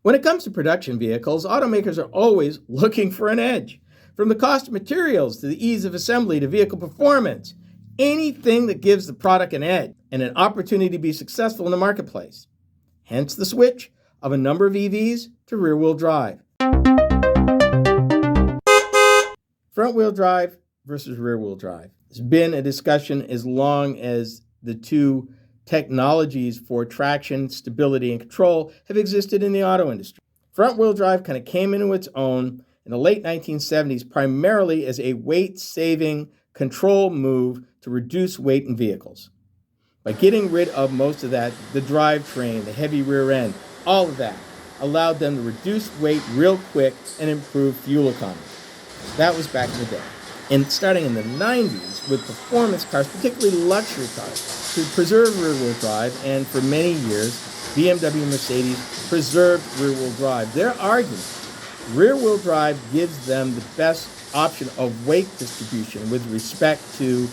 When it comes to production vehicles, automakers are always looking for an edge. From the cost of materials to the ease of assembly to vehicle performance, anything that gives the product an edge and an opportunity to be successful in the marketplace. Hence the switch of a number of EVs to rear-wheel drive. Front-wheel drive versus rear-wheel drive. It's been a discussion as long as the two technologies for traction, stability, and control have existed in the auto industry. Front-wheel drive kind of came into its own in the late 1970s primarily as a weight-saving control move to reduce weight in vehicles. By getting rid of most of that, the drivetrain, the heavy rear end, all of that allowed them to reduce weight real quick and improve fuel economy. That was back in the day. And starting in the 90s with performance cars, particularly luxury cars, to preserve rear-wheel drive, and for many years, BMW and Mercedes preserved rear-wheel drive. Their argument, rear-wheel drive gives them the best option of weight distribution with respect to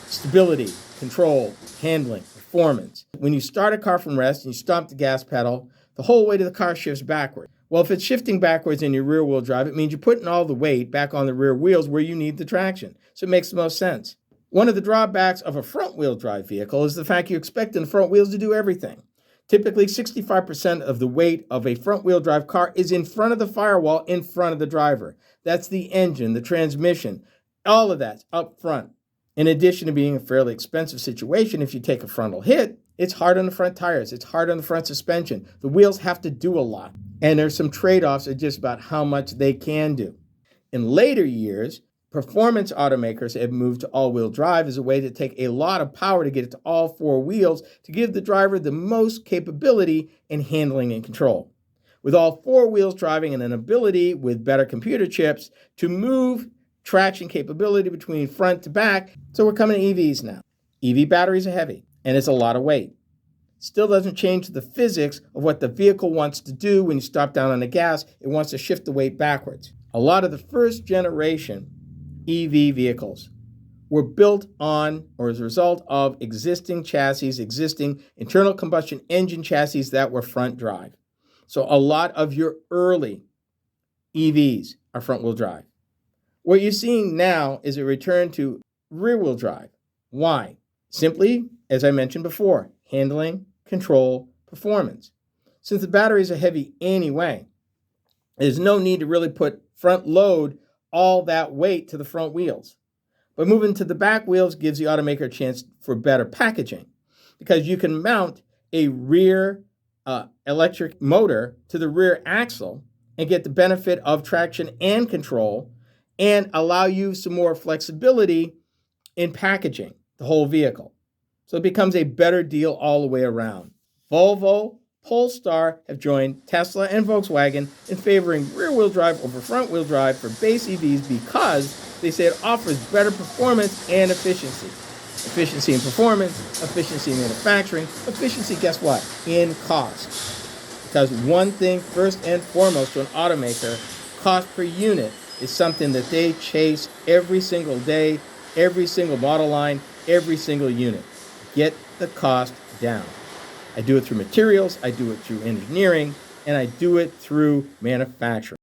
stability, control, handling, performance. When you start a car from rest and you stomp the gas pedal, the whole weight of the car shifts backward. Well, if it's shifting backwards in your rear-wheel drive, it means you're putting all the weight back on the rear wheels where you need the traction. So it makes the most sense. One of the drawbacks of a front-wheel drive vehicle is the fact you expect the front wheels to do everything. Typically, 65% of the weight of a front-wheel drive car is in front of the firewall, in front of the driver. That's the engine, the transmission, all of that's up front. In addition to being a fairly expensive situation, if you take a frontal hit, it's hard on the front tires. It's hard on the front suspension. The wheels have to do a lot. And there's some trade-offs of just about how much they can do. In later years, performance automakers have moved to all-wheel drive as a way to take a lot of power to get it to all four wheels to give the driver the most capability in handling and control. With all four wheels driving and an ability with better computer chips to move traction capability between front to back. So we're coming to EVs now. EV batteries are heavy and it's a lot of weight. Still doesn't change the physics of what the vehicle wants to do when you stop down on the gas. It wants to shift the weight backwards. A lot of the first generation EV vehicles were built on or as a result of existing chassis, existing internal combustion engine chassis that were front drive. So a lot of your early EVs are front-wheel drive. What you're seeing now is a return to rear-wheel drive. Why? Simply, as I mentioned before, handling, control, performance. Since the batteries are heavy anyway, there's no need to really put front load all that weight to the front wheels. But moving to the back wheels gives the automaker a chance for better packaging because you can mount a rear electric motor to the rear axle and get the benefit of traction and control and allow you some more flexibility in packaging the whole vehicle. So it becomes a better deal all the way around. Volvo, Polestar have joined Tesla and Volkswagen in favoring rear-wheel drive over front-wheel drive for base EVs because they say it offers better performance and efficiency. Efficiency in performance, efficiency in manufacturing, efficiency, guess what? In cost. Because one thing, first and foremost, to an automaker, cost per unit is something that they chase every single day, every single model line, every single unit. Get the cost down. I do it through materials, I do it through engineering, and I do it through manufacturing.